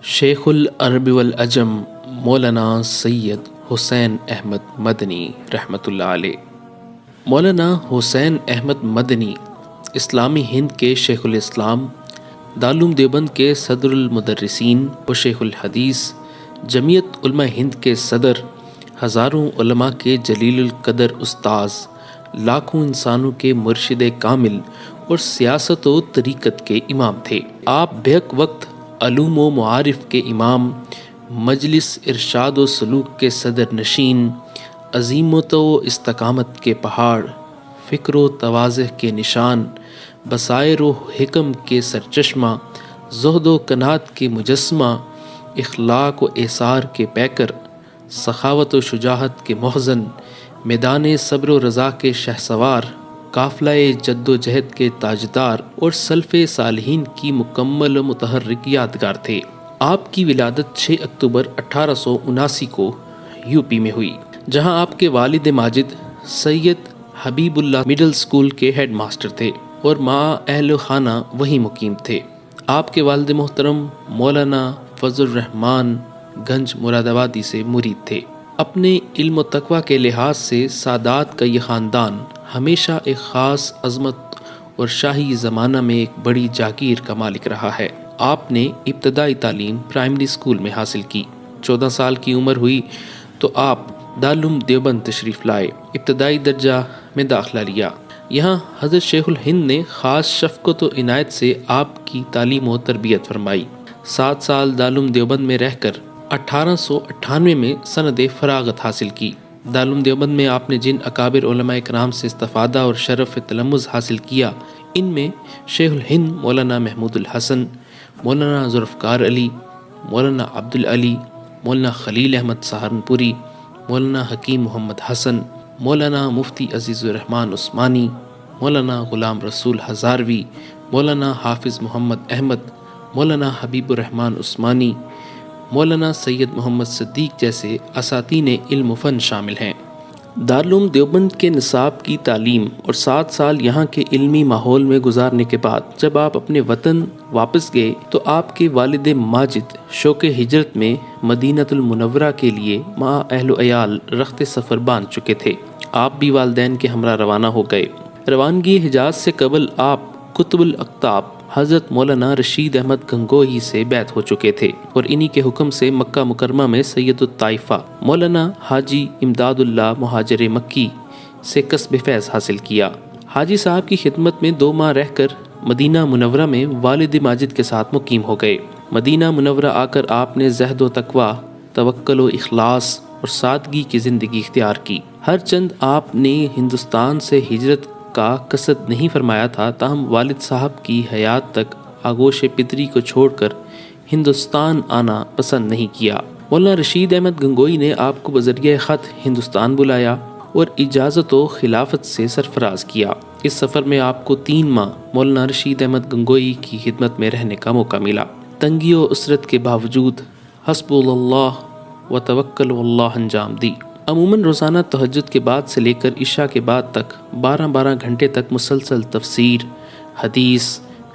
شیخ العرب والعجم مولانا سید حسین احمد مدنی رحمۃ اللہ علیہ۔ مولانا حسین احمد مدنی اسلامی ہند کے شیخ الاسلام، دارالعلوم دیوبند کے صدر المدرسین و شیخ الحدیث، جمعیت علماء ہند کے صدر، ہزاروں علماء کے جلیل القدر استاذ، لاکھوں انسانوں کے مرشد کامل اور سیاست و طریقت کے امام تھے۔ آپ بیک وقت علوم و معارف کے امام، مجلس ارشاد و سلوک کے صدر نشین، عزیمت و استقامت کے پہاڑ، فکر و تواضع کے نشان، بصائر و حکم کے سرچشمہ، زہد و قناعت کے مجسمہ، اخلاق و ایثار کے پیکر، سخاوت و شجاعت کے محزن، میدان صبر و رضا کے شہسوار، قافلہ جد و جہد کے تاجدار اور سلف صالحین کی مکمل و متحرک یادگار تھے۔ آپ کی ولادت 6 اکتوبر 1879 کو یو پی میں ہوئی، جہاں آپ کے والد ماجد سید حبیب اللہ مڈل اسکول کے ہیڈ ماسٹر تھے اور ماں اہل خانہ وہیں مقیم تھے۔ آپ کے والد محترم مولانا فضل الرحمن گنج مراد آبادی سے مرید تھے۔ اپنے علم و تقوی کے لحاظ سے سادات کا یہ خاندان ہمیشہ ایک خاص عظمت اور شاہی زمانہ میں ایک بڑی جاگیر کا مالک رہا ہے۔ آپ نے ابتدائی تعلیم پرائمری اسکول میں حاصل کی۔ 14 سال کی عمر ہوئی تو آپ دارالعلوم دیوبند تشریف لائے، ابتدائی درجہ میں داخلہ لیا۔ یہاں حضرت شیخ الہند نے خاص شفقت و عنایت سے آپ کی تعلیم و تربیت فرمائی۔ 7 سال دارالعلوم دیوبند میں رہ کر 1898 میں سند فراغت حاصل کی۔ دارالعلوم دیوبند میں آپ نے جن اکابر علماء کرام سے استفادہ اور شرف تلمذ حاصل کیا، ان میں شیخ الہند مولانا محمود الحسن، مولانا ذوالفقار علی، مولانا عبد العلی، مولانا خلیل احمد سہارنپوری، مولانا حکیم محمد حسن، مولانا مفتی عزیز الرحمن عثمانی، مولانا غلام رسول ہزاروی، مولانا حافظ محمد احمد، مولانا حبیب الرحمن عثمانی، مولانا سید محمد صدیق جیسے اساتین علم و فن شامل ہیں۔ دارالعلوم دیوبند کے نصاب کی تعلیم اور 7 سال یہاں کے علمی ماحول میں گزارنے کے بعد جب آپ اپنے وطن واپس گئے تو آپ کے والد ماجد شوق ہجرت میں مدینۃ المنورہ کے لیے مع اہل و عیال رخت سفر باندھ چکے تھے۔ آپ بھی والدین کے ہمراہ روانہ ہو گئے۔ روانگی حجاز سے قبل آپ قطب الاقطاب حضرت مولانا رشید احمد گنگوہی سے بیعت ہو چکے تھے اور انہی کے حکم سے مکہ مکرمہ میں سید الطائفہ مولانا حاجی امداد اللہ مہاجر مکی سے کسب فیض حاصل کیا۔ حاجی صاحب کی خدمت میں 2 ماہ رہ کر مدینہ منورہ میں والد ماجد کے ساتھ مقیم ہو گئے۔ مدینہ منورہ آ کر آپ نے زہد و تقوی، توکل و اخلاص اور سادگی کی زندگی اختیار کی۔ ہر چند آپ نے ہندوستان سے ہجرت کا قصد نہیں فرمایا تھا، تاہم والد صاحب کی حیات تک آغوش پدری کو چھوڑ کر ہندوستان آنا پسند نہیں کیا۔ مولانا رشید احمد گنگوئی نے آپ کو بذریعہ خط ہندوستان بلایا اور اجازت و خلافت سے سرفراز کیا۔ اس سفر میں آپ کو 3 ماہ مولانا رشید احمد گنگوئی کی خدمت میں رہنے کا موقع ملا۔ تنگی و اسرت کے باوجود حسب اللہ و توکل اللہ انجام دی۔ عموماً روزانہ تہجد کے بعد سے لے کر عشاء کے بعد تک 12 گھنٹے تک مسلسل تفسیر، حدیث،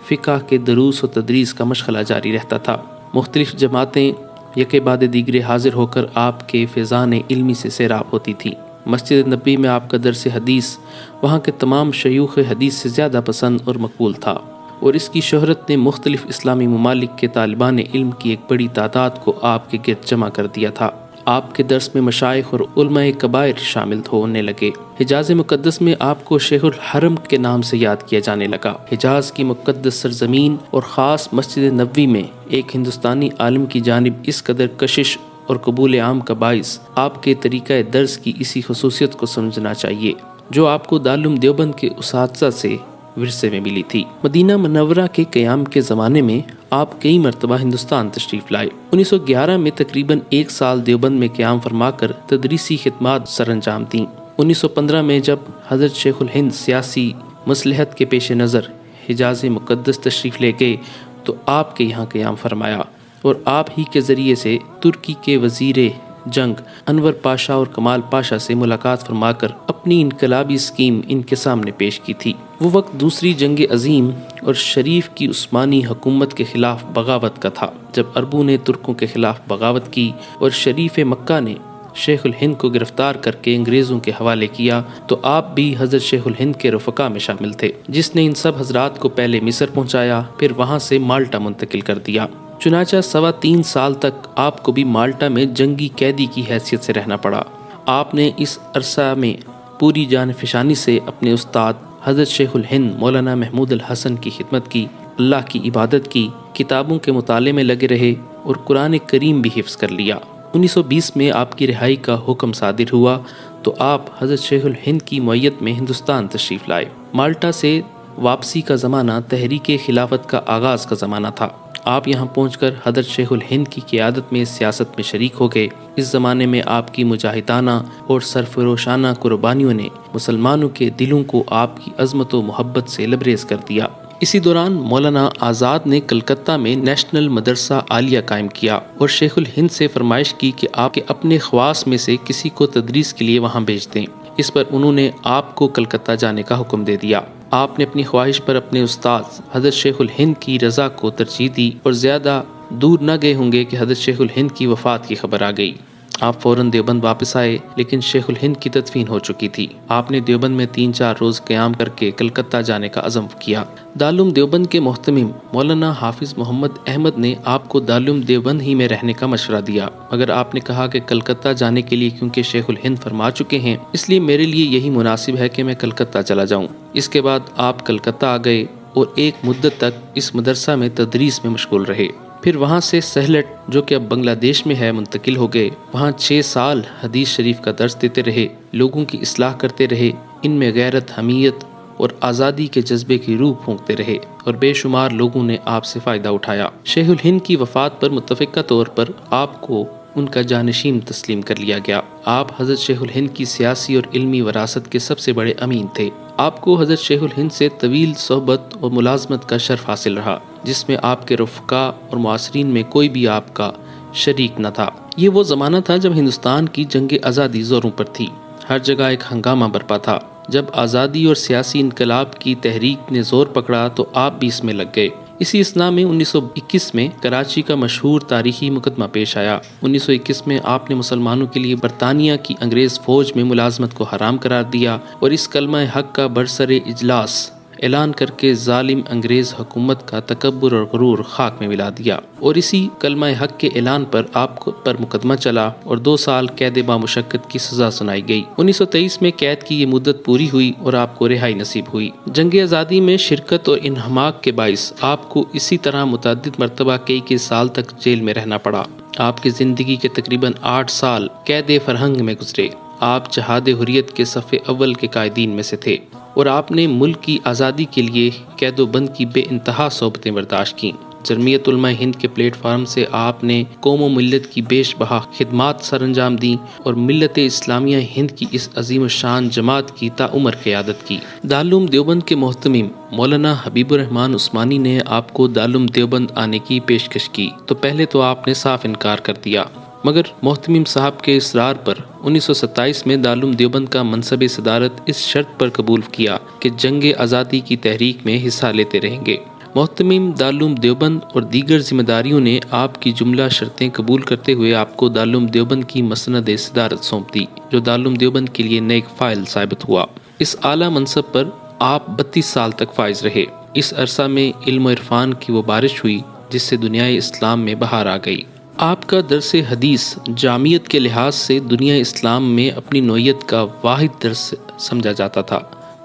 فقہ کے دروس و تدریس کا مشغلہ جاری رہتا تھا۔ مختلف جماعتیں یکے بعد دیگرے حاضر ہو کر آپ کے فیضان علمی سے سیراب ہوتی تھی۔ مسجد نبوی میں آپ کا درس حدیث وہاں کے تمام شیوخ حدیث سے زیادہ پسند اور مقبول تھا، اور اس کی شہرت نے مختلف اسلامی ممالک کے طالبان علم کی ایک بڑی تعداد کو آپ کے گرد جمع کر دیا تھا۔ آپ کے درس میں مشائخ اور علماء کبائر شامل ہونے لگے۔ حجاز مقدس میں آپ کو شیخ الحرم کے نام سے یاد کیا جانے لگا۔ حجاز کی مقدس سرزمین اور خاص مسجد نبوی میں ایک ہندوستانی عالم کی جانب اس قدر کشش اور قبول عام کا باعث آپ کے طریقہ درس کی اسی خصوصیت کو سمجھنا چاہیے جو آپ کو دارالعلوم دیوبند کے اساتذہ سے ورثے میں ملی تھی۔ مدینہ منورہ کے قیام کے زمانے میں آپ کئی مرتبہ ہندوستان تشریف لائے۔ 1911 میں تقریباً 1 سال دیوبند میں قیام فرما کر تدریسی خدمات سر انجام دیں۔ 1915 میں جب حضرت شیخ الہند سیاسی مصلحت کے پیش نظر حجاز مقدس تشریف لے گئے تو آپ کے یہاں قیام فرمایا اور آپ ہی کے ذریعے سے ترکی کے وزیر جنگ انور پاشا اور کمال پاشا سے ملاقات فرما کر اپنی انقلابی اسکیم ان کے سامنے پیش کی تھی۔ وہ وقت دوسری جنگ عظیم اور شریف کی عثمانی حکومت کے خلاف بغاوت کا تھا، جب عربوں نے ترکوں کے خلاف بغاوت کی اور شریف مکہ نے شیخ الہند کو گرفتار کر کے انگریزوں کے حوالے کیا، تو آپ بھی حضرت شیخ الہند کے رفقا میں شامل تھے، جس نے ان سب حضرات کو پہلے مصر پہنچایا، پھر وہاں سے مالٹا منتقل کر دیا۔ چنانچہ 3.25 سال تک آپ کو بھی مالٹا میں جنگی قیدی کی حیثیت سے رہنا پڑا۔ آپ نے اس عرصہ میں پوری جان فشانی سے اپنے استاد حضرت شیخ الہند مولانا محمود الحسن کی خدمت کی، اللہ کی عبادت کی، کتابوں کے مطالعے میں لگے رہے اور قرآن کریم بھی حفظ کر لیا۔ 1920 میں آپ کی رہائی کا حکم صادر ہوا تو آپ حضرت شیخ الہند کی معیت میں ہندوستان تشریف لائے۔ مالٹا سے واپسی کا زمانہ تحریک خلافت کا آغاز کا زمانہ تھا۔ آپ یہاں پہنچ کر حضرت شیخ الہند کی قیادت میں سیاست میں شریک ہو گئے۔ اس زمانے میں آپ کی مجاہدانہ اور سرفروشانہ قربانیوں نے مسلمانوں کے دلوں کو آپ کی عظمت و محبت سے لبریز کر دیا۔ اسی دوران مولانا آزاد نے کلکتہ میں نیشنل مدرسہ عالیہ قائم کیا اور شیخ الہند سے فرمائش کی کہ آپ کے اپنے خواص میں سے کسی کو تدریس کے لیے وہاں بھیج دیں۔ اس پر انہوں نے آپ کو کلکتہ جانے کا حکم دے دیا۔ آپ نے اپنی خواہش پر اپنے استاد حضرت شیخ الہند کی رضا کو ترجیح دی اور زیادہ دور نہ گئے ہوں گے کہ حضرت شیخ الہند کی وفات کی خبر آ گئی۔ آپ فوراً دیوبند واپس آئے، لیکن شیخ الہند کی تدفین ہو چکی تھی۔ آپ نے دیوبند میں 3-4 روز قیام کر کے کلکتہ جانے کا عزم کیا۔ دارالعلوم دیوبند کے محتمم مولانا حافظ محمد احمد نے آپ کو دارالعلوم دیوبند ہی میں رہنے کا مشورہ دیا، مگر آپ نے کہا کہ کلکتہ جانے کے لیے کیونکہ شیخ الہند فرما چکے ہیں، اس لیے میرے لیے یہی مناسب ہے کہ میں کلکتہ چلا جاؤں۔ اس کے بعد آپ کلکتہ آ گئے اور ایک مدت تک اس مدرسہ میں تدریس میں مشغول رہے۔ پھر وہاں سے سہلٹ، جو کہ اب بنگلہ دیش میں ہے، منتقل ہو گئے۔ وہاں 6 سال حدیث شریف کا درس دیتے رہے، لوگوں کی اصلاح کرتے رہے، ان میں غیرت، حمیت اور آزادی کے جذبے کی روح پھونکتے رہے اور بے شمار لوگوں نے آپ سے فائدہ اٹھایا۔ شیخ الہند کی وفات پر متفقہ طور پر آپ کو ان کا جانشین تسلیم کر لیا گیا۔ آپ حضرت شیخ الہند کی سیاسی اور علمی وراثت کے سب سے بڑے امین تھے۔ آپ کو حضرت شیخ الہند سے طویل صحبت اور ملازمت کا شرف حاصل رہا، جس میں آپ کے رفقا اور معاصرین میں کوئی بھی آپ کا شریک نہ تھا۔ یہ وہ زمانہ تھا جب ہندوستان کی جنگ آزادی زوروں پر تھی، ہر جگہ ایک ہنگامہ برپا تھا۔ جب آزادی اور سیاسی انقلاب کی تحریک نے زور پکڑا تو آپ بھی اس میں لگ گئے۔ اسی اثنا میں 1921 میں کراچی کا مشہور تاریخی مقدمہ پیش آیا۔ 1921 میں آپ نے مسلمانوں کے لیے برطانیہ کی انگریز فوج میں ملازمت کو حرام قرار دیا اور اس کلمہ حق کا برسر اجلاس اعلان کر کے ظالم انگریز حکومت کا تکبر اور غرور خاک میں ملا دیا، اور اسی کلمہ حق کے اعلان پر آپ پر مقدمہ چلا اور 2 سال قید بامشقت کی سزا سنائی گئی۔ 1923 میں قید کی یہ مدت پوری ہوئی اور آپ کو رہائی نصیب ہوئی۔ جنگ آزادی میں شرکت اور انہماک کے باعث آپ کو اسی طرح متعدد مرتبہ کئی سال تک جیل میں رہنا پڑا۔ آپ کی زندگی کے تقریباً 8 سال قید فرہنگ میں گزرے۔ آپ جہاد حریت کے صف اول کے قائدین میں سے تھے اور آپ نے ملک کی آزادی کے لیے قید و بند کی بے انتہا صحبتیں برداشت کیں۔ جمعیت علماء ہند کے پلیٹ فارم سے آپ نے قوم و ملت کی بیش بہا خدمات سر انجام دیں اور ملت اسلامیہ ہند کی اس عظیم الشان جماعت کی تاعمر قیادت کی۔ دارالعلوم دیوبند کے محتمم مولانا حبیب الرحمن عثمانی نے آپ کو دارالعلوم دیوبند آنے کی پیشکش کی تو پہلے تو آپ نے صاف انکار کر دیا، مگر محتمم صاحب کے اصرار پر 1927 میں دارالعلوم دیوبند کا منصب صدارت اس شرط پر قبول کیا کہ جنگ آزادی کی تحریک میں حصہ لیتے رہیں گے۔ محتمم دارالعلوم دیوبند اور دیگر ذمہ داریوں نے آپ کی جملہ شرطیں قبول کرتے ہوئے آپ کو دارالعلوم دیوبند کی مسند صدارت سونپ دی، جو دارالعلوم دیوبند کے لیے نیک فائل ثابت ہوا۔ اس اعلیٰ منصب پر آپ 32 سال تک فائز رہے۔ اس عرصہ میں علم و عرفان کی وہ بارش ہوئی جس سے دنیائے اسلام میں بہار آ گئی۔ آپ کا درس حدیث جامعیت کے لحاظ سے دنیا اسلام میں اپنی نوعیت کا واحد درس سمجھا جاتا تھا،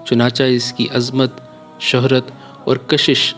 چنانچہ اس کی عظمت، شہرت اور کشش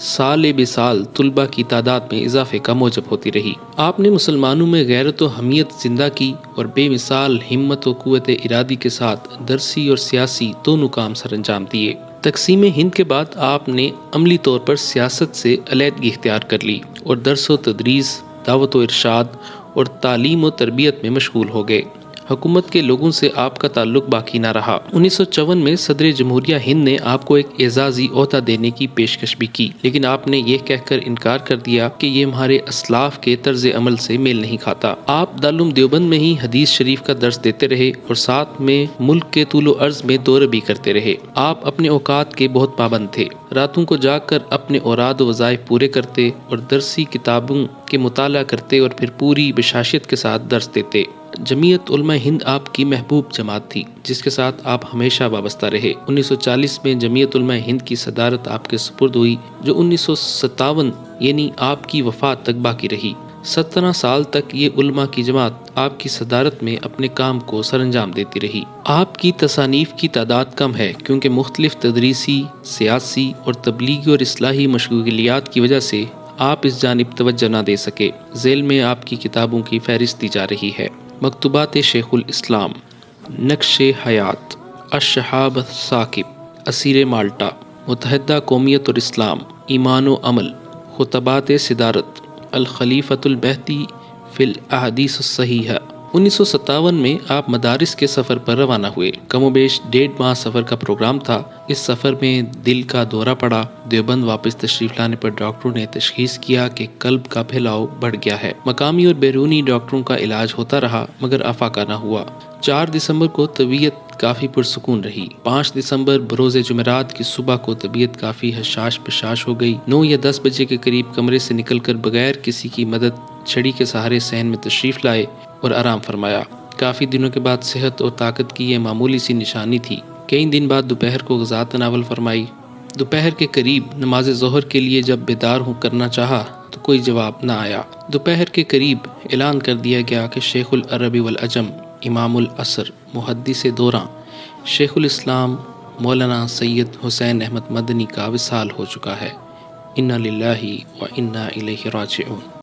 سال بے سال طلباء کی تعداد میں اضافے کا موجب ہوتی رہی۔ آپ نے مسلمانوں میں غیرت و حمیت زندہ کی اور بے مثال ہمت و قوت ارادی کے ساتھ درسی اور سیاسی دونوں کام سر انجام دیے۔ تقسیم ہند کے بعد آپ نے عملی طور پر سیاست سے علیحدگی اختیار کر لی اور درس و تدریس، دعوت و ارشاد اور تعلیم و تربیت میں مشغول ہو گئے۔ حکومت کے لوگوں سے آپ کا تعلق باقی نہ رہا۔ 1954 میں صدر جمہوریہ ہند نے آپ کو ایک اعزازی عہدہ دینے کی پیشکش بھی کی، لیکن آپ نے یہ کہہ کر انکار کر دیا کہ یہ ہمارے اسلاف کے طرز عمل سے میل نہیں کھاتا۔ آپ دارالعلوم دیوبند میں ہی حدیث شریف کا درس دیتے رہے اور ساتھ میں ملک کے طول و عرض میں دورے بھی کرتے رہے۔ آپ اپنے اوقات کے بہت پابند تھے، راتوں کو جاگ کر اپنے اوراد و وظائف پورے کرتے اور درسی کتابوں کے مطالعہ کرتے اور پھر پوری بشاشت کے ساتھ درس دیتے۔ جمعیت علماء ہند آپ کی محبوب جماعت تھی، جس کے ساتھ آپ ہمیشہ وابستہ رہے۔ 1940 میں جمعیت علماء ہند کی صدارت آپ کے سپرد ہوئی، جو 1957 یعنی آپ کی وفات تک باقی رہی۔ 17 سال تک یہ علماء کی جماعت آپ کی صدارت میں اپنے کام کو سر انجام دیتی رہی۔ آپ کی تصانیف کی تعداد کم ہے، کیونکہ مختلف تدریسی، سیاسی اور تبلیغی اور اصلاحی مشغولیات کی وجہ سے آپ اس جانب توجہ نہ دے سکے۔ ذیل میں آپ کی کتابوں کی فہرست دی جا رہی ہے: مکتوبات شیخ الاسلام، نقش حیات، الشہاب الثاقب، اسیر مالٹا، متحدہ قومیت اور اسلام، ایمان و عمل، خطبات صدارت، الخلیفۃ المہدی فی الاحادیث الصحیحہ۔ 1957 میں آپ مدارس کے سفر پر روانہ ہوئے۔ کم و بیش 1.5 ماہ سفر کا پروگرام تھا۔ اس سفر میں دل کا دورہ پڑا۔ دیوبند واپس تشریف لانے پر ڈاکٹروں نے تشخیص کیا کہ قلب کا پھیلاؤ بڑھ گیا ہے۔ مقامی اور بیرونی ڈاکٹروں کا علاج ہوتا رہا، مگر افاقہ نہ ہوا۔ 4 دسمبر کو طبیعت کافی پرسکون رہی۔ 5 دسمبر بروز جمعرات کی صبح کو طبیعت کافی حشاش پشاش ہو گئی۔ 9 یا 10 بجے کے قریب کمرے سے نکل کر بغیر کسی کی مدد چھڑی کے سہارے صحن میں تشریف لائے اور آرام فرمایا۔ کافی دنوں کے بعد صحت اور طاقت کی یہ معمولی سی نشانی تھی۔ کئی دن بعد دوپہر کو غذا تناول فرمائی۔ دوپہر کے قریب نماز ظہر کے لیے جب بیدار ہوں کرنا چاہا تو کوئی جواب نہ آیا۔ دوپہر کے قریب اعلان کر دیا گیا کہ شیخ العرب والعجم، امام العصر، محدث دوراں، شیخ الاسلام مولانا سید حسین احمد مدنی کا وصال ہو چکا ہے۔ انا للہ و انا الیہ راجعون۔